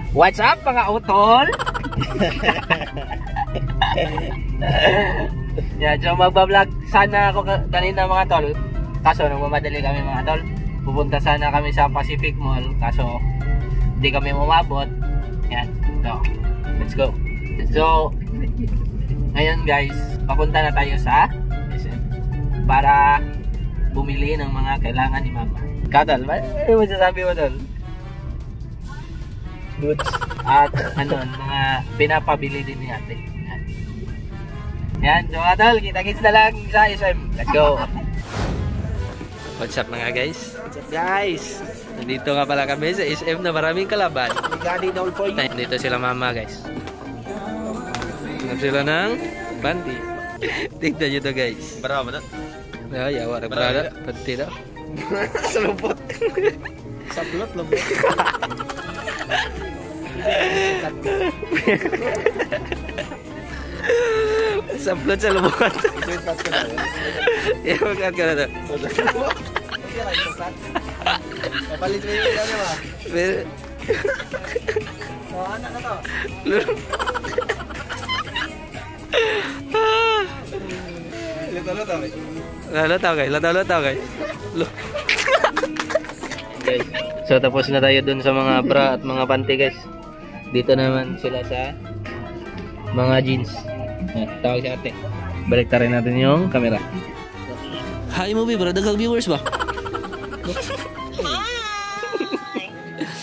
What's up mga utol? Yan, so magbablog sana ako kanina mga tol. Kaso nagmamadali kami mga tol. Pupunta sana kami sa Pacific Mall. Kaso hindi kami umabot. Yan, so let's go. So ngayon guys, papunta na tayo sa SM para bumili ng mga kailangan ni mama. Kadal, ano masasabi mo tol? Goods at ano, mga pinapabili din ni ate. Yan, so mga tol, kita-kits na lang sa SM. Let's go! What's up mga guys? What's up guys? Nandito nga pala kami sa SM na maraming kalaban. Dito sila mama guys. Nandito sila ng bandi. Tignan nyo to guys. Berapa betul? Ay, yawa na parada. Pati na. Seluput. Sablot lembut. Sablot sa lubot. Itu ikat ka na yun. Ikat ka na to. Kapalit mo yung gano'n ba? Oh, anak na to. Luto-luto guys. Lataw guys. Guys, so tapos na tayo dun sa mga bra at mga panty guys. Dito naman sila sa mga jeans. Tawag si ate. Balik rin natin yung camera. Hi movie bro, daghang viewers ba?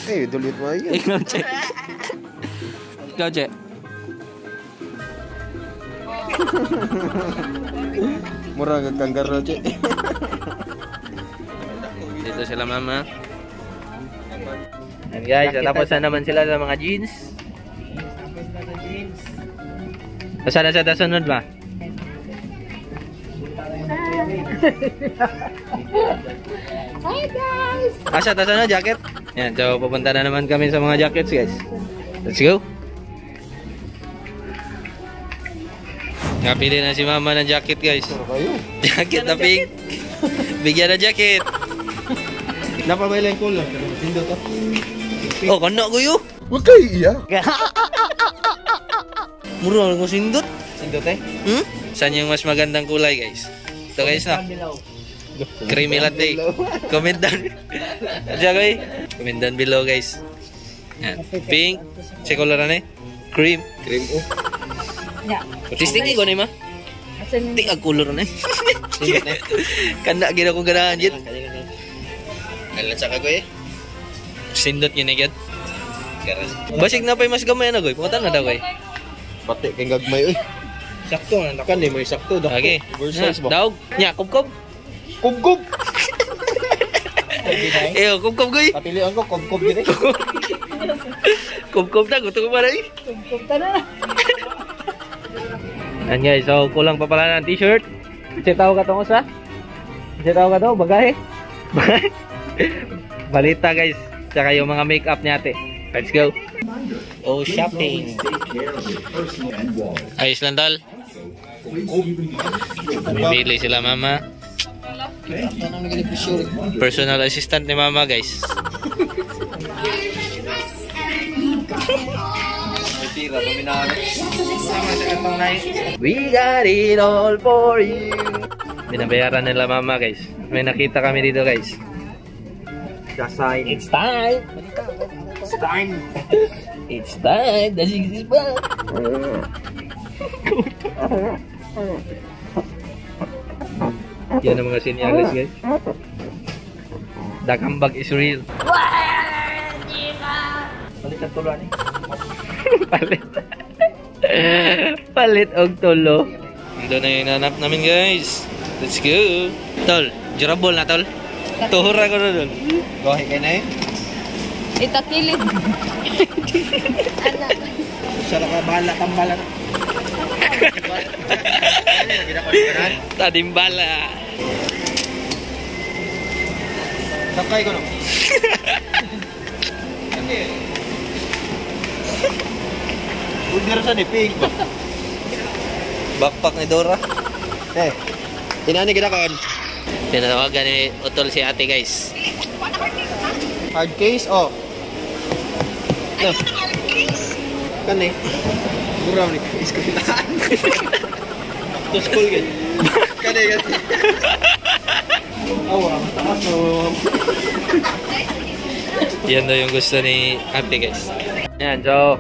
Eh, dulit mo yun. Ikaw che. Ikaw che. Murah kang garo, Cik. Dito sila mama. And guys, tapos na naman sila sa mga jeans. Sana sa sunod ba? Hi guys! Asa ta sunod jacket? Yan, so pupunta na naman kami sa mga jackets guys. Let's go. Napili na si mama ng jacket guys. Jacket na pink. Bigyan na jacket. Napamay lang color. Tindo to. Oh, kano ko yun? Huwag kayo iya. Mura lang ko sindot. Tindo te? Saan yung mas magandang kulay guys? Ito guys na. Creamy latte. Comment down. Diyan guys. Comment down below guys. Yan. Pink. Si color na cream. Cream oh. Ya. Testing ko na ma. Ting ang color na. Kanda gina ko ganahan dyan. Nalansak ako eh. Sindot yun agad. Basig na pa yung mas gamay na goy. Punta na daw goy. Pati kang gagmay oy. Sakto na nakan ni may sakto daw. Okay. Oversize ba? Daog. Nya kubkob. Kubkub. Eyo kubkob goy. Kapilian ko kubkub gid eh. Kubkob na gusto ko para eh. Tungkol ka na. Yan guys, so kulang pa pala ng t-shirt. Sitaw ka tong usa. Sitaw ka to, bagay. Balita guys, tsaka yung mga makeup ni ate. Let's go. Oh, shopping. Ayos lang dal. Bibili sila mama. Personal assistant ni mama guys. We got it all for you. Binabayaran nila mama guys. May nakita kami dito guys. It's time. It's time. It's time. The 6 is back. Yan ang mga sinyalis guys. The comeback is real. Palit ang tulo ni. Palit. Palit og tulo. Ito na yung nanap namin guys. Let's go. Tol, durable na tol. Tuhura ko na tol. Gohe kay na eh. Itakilid. Anak. Sarap ka bahala tambalan. Tadimbala. Sakay ko no. Udir sa ni pink. Backpack ni Dora. Eh. Inani kita kan. Tinawagan ni Utol si ate guys. Hard case oh. No. Kan eh. Kurang nih. Iskentaan. To school kan. Kan eh kan. Awa, masuk. Yan daw yung gusto ni ate guys. Yan, so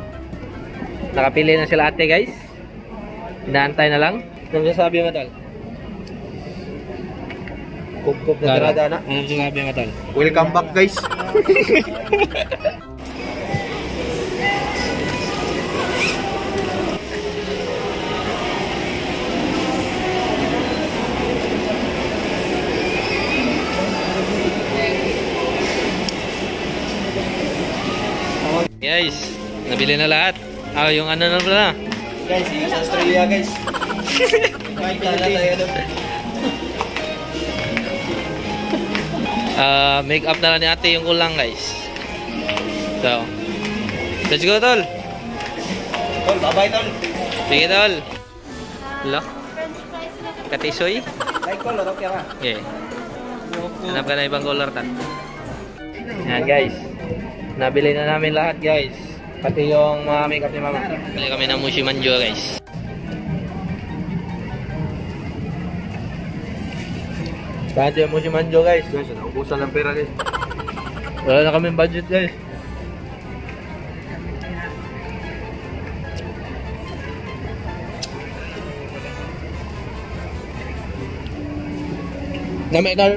nakapili na sila ate guys. Inaantay na lang. Ano sabi mo tol? Kup-kup na tirada na. Ano sabi mo tol? Welcome back guys. Guys, nabili na lahat. Ah, yung ano na pala. Guys, yung sa Australia guys. Kahit na tayo ano. Make up na lang ni ate yung kulang guys. So, let's go tol. Tol, bye-bye tol. Sige tol. Lo. Katisoy. Like color, okay ka? Okay. Hanap ka na ibang color tan. Yan guys. Nabili na namin lahat guys. Pati yung mga makeup ni mama. Bili kami ng Mushi Manjo guys. Pati yung Mushi Manjo guys. Guys, naubusan ng pera guys. Wala na kaming budget guys. Namay tol.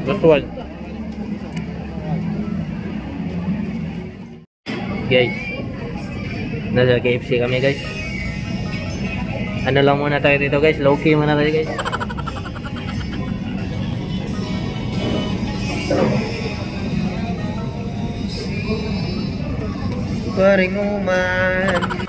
Last one. Guys, nasa KFC kami guys. Ano lang muna tayo dito guys, low key muna tayo guys. Paringuman.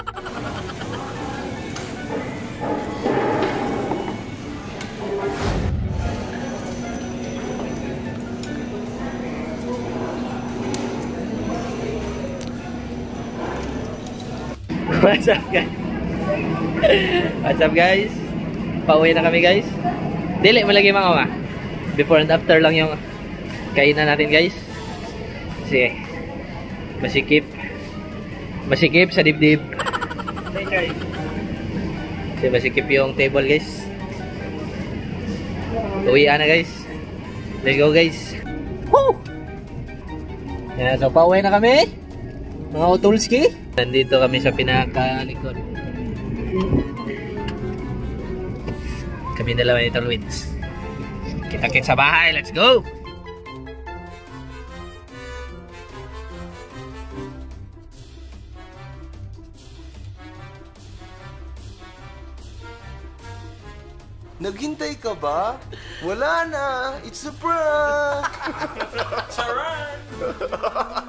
What's up guys? What's up guys? Pauwi na kami guys. Dili malagi mga ma. Before and after lang yung kainan natin guys. Sige. Masikip sa dibdib. Kasi masikip yung table guys. Uwian na guys. Let's go guys. Woo! Yan, so pauwi na kami. Mga utulski. Nandito kami sa pinakalikod. Kami dalawa ni Tolwins. Kita-kits sa bahay. Let's go! Naghintay ka ba? Wala na. It's a prank. Charan!